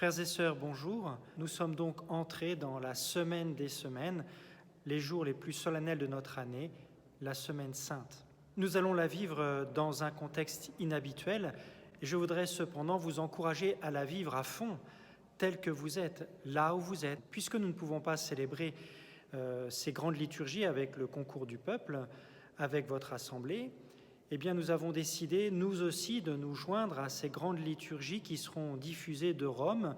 Frères et sœurs, bonjour. Nous sommes donc entrés dans la semaine des semaines, les jours les plus solennels de notre année, la semaine sainte. Nous allons la vivre dans un contexte inhabituel et je voudrais cependant vous encourager à la vivre à fond, telle que vous êtes, là où vous êtes. Puisque nous ne pouvons pas célébrer ces grandes liturgies avec le concours du peuple, avec votre assemblée, eh bien nous avons décidé, nous aussi, de nous joindre à ces grandes liturgies qui seront diffusées de Rome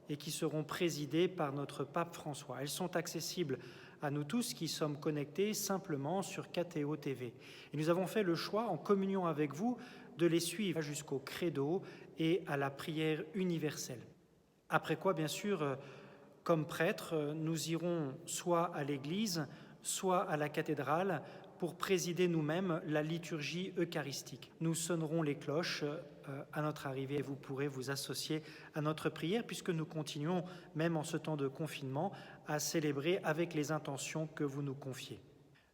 et qui seront présidées par notre pape François. Elles sont accessibles à nous tous qui sommes connectés simplement sur KTO TV. Et nous avons fait le choix, en communion avec vous, de les suivre jusqu'au credo et à la prière universelle. Après quoi, bien sûr, comme prêtres, nous irons soit à l'église, soit à la cathédrale pour présider nous-mêmes la liturgie eucharistique. Nous sonnerons les cloches à notre arrivée et vous pourrez vous associer à notre prière puisque nous continuons, même en ce temps de confinement, à célébrer avec les intentions que vous nous confiez.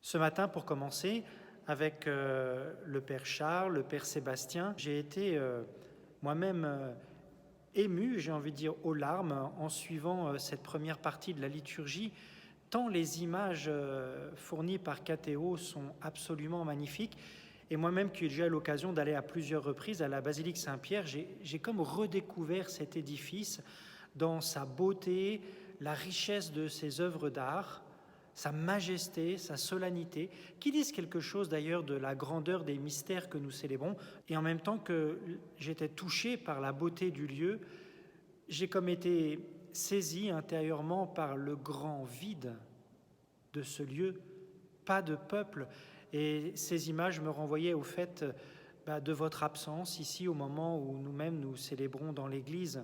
Ce matin, pour commencer, avec le Père Charles, le Père Sébastien, j'ai été moi-même ému, j'ai envie de dire, aux larmes en suivant cette première partie de la liturgie, tant les images fournies par KTO sont absolument magnifiques. Et moi-même, qui ai déjà eu l'occasion d'aller à plusieurs reprises à la basilique Saint-Pierre, j'ai comme redécouvert cet édifice dans sa beauté, la richesse de ses œuvres d'art, sa majesté, sa solennité, qui disent quelque chose d'ailleurs de la grandeur des mystères que nous célébrons. Et en même temps que j'étais touché par la beauté du lieu, j'ai comme été saisi intérieurement par le grand vide de ce lieu, pas de peuple. Et ces images me renvoyaient au fait de votre absence ici au moment où nous-mêmes nous célébrons dans l'Église.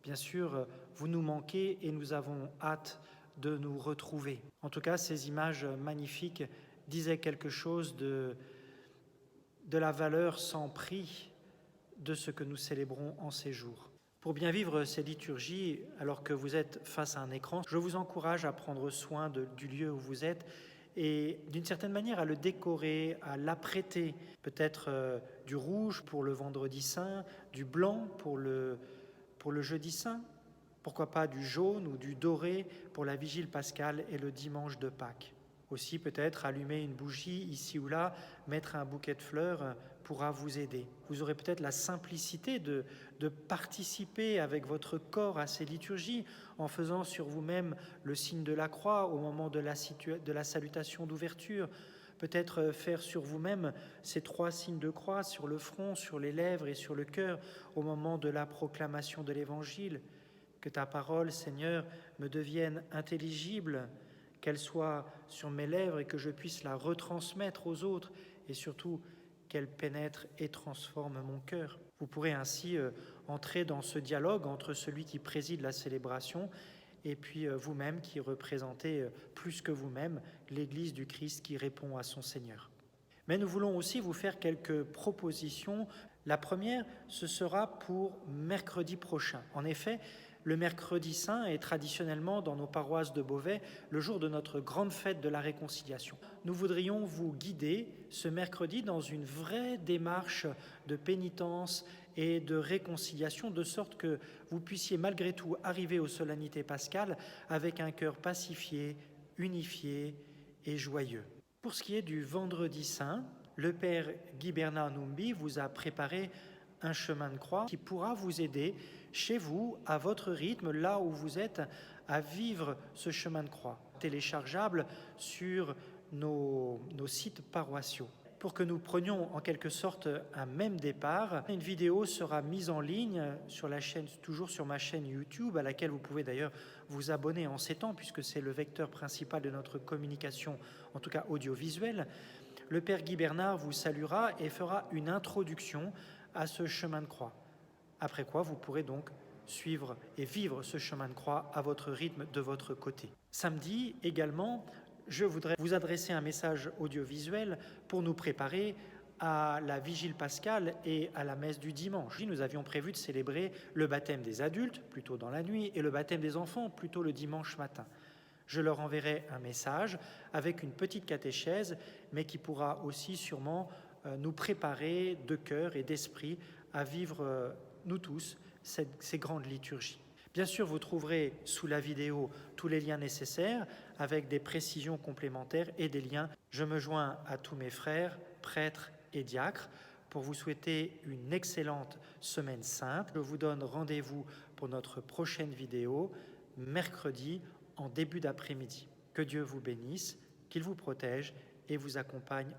Bien sûr, vous nous manquez et nous avons hâte de nous retrouver. En tout cas, ces images magnifiques disaient quelque chose de la valeur sans prix de ce que nous célébrons en ces jours. Pour bien vivre ces liturgies, alors que vous êtes face à un écran, je vous encourage à prendre soin du lieu où vous êtes et d'une certaine manière à le décorer, à l'apprêter. Peut-être du rouge pour le vendredi saint, du blanc pour le jeudi saint, pourquoi pas du jaune ou du doré pour la vigile pascale et le dimanche de Pâques. Aussi peut-être allumer une bougie ici ou là, mettre un bouquet de fleurs pourra vous aider. Vous aurez peut-être la simplicité de participer avec votre corps à ces liturgies en faisant sur vous-même le signe de la croix au moment de la salutation d'ouverture. Peut-être faire sur vous-même ces 3 signes de croix sur le front, sur les lèvres et sur le cœur au moment de la proclamation de l'Évangile. Que ta parole, Seigneur, me devienne intelligible, qu'elle soit sur mes lèvres et que je puisse la retransmettre aux autres et surtout qu'elle pénètre et transforme mon cœur. Vous pourrez ainsi entrer dans ce dialogue entre celui qui préside la célébration et puis vous-même qui représentez plus que vous-même l'Église du Christ qui répond à son Seigneur. Mais nous voulons aussi vous faire quelques propositions. La première, ce sera pour mercredi prochain. En effet, le mercredi saint est traditionnellement dans nos paroisses de Beauvais le jour de notre grande fête de la réconciliation. Nous voudrions vous guider ce mercredi dans une vraie démarche de pénitence et de réconciliation, de sorte que vous puissiez malgré tout arriver aux solennités pascales avec un cœur pacifié, unifié et joyeux. Pour ce qui est du vendredi saint, le Père Guy Bernard Numbi vous a préparé un chemin de croix qui pourra vous aider chez vous, à votre rythme, là où vous êtes, à vivre ce chemin de croix, téléchargeable sur nos sites paroissiaux. Pour que nous prenions en quelque sorte un même départ, une vidéo sera mise en ligne sur la chaîne, toujours sur ma chaîne YouTube, à laquelle vous pouvez d'ailleurs vous abonner en ces temps, puisque c'est le vecteur principal de notre communication, en tout cas audiovisuelle. Le Père Guy Bernard vous saluera et fera une introduction à ce chemin de croix. Après quoi, vous pourrez donc suivre et vivre ce chemin de croix à votre rythme de votre côté. Samedi également, je voudrais vous adresser un message audiovisuel pour nous préparer à la vigile pascale et à la messe du dimanche. Nous avions prévu de célébrer le baptême des adultes, plutôt dans la nuit, et le baptême des enfants, plutôt le dimanche matin. Je leur enverrai un message avec une petite catéchèse, mais qui pourra aussi sûrement nous préparer de cœur et d'esprit à vivre, nous tous, ces grandes liturgies. Bien sûr, vous trouverez sous la vidéo tous les liens nécessaires avec des précisions complémentaires et des liens. Je me joins à tous mes frères, prêtres et diacres pour vous souhaiter une excellente semaine sainte. Je vous donne rendez-vous pour notre prochaine vidéo, mercredi en début d'après-midi. Que Dieu vous bénisse, qu'il vous protège et vous accompagne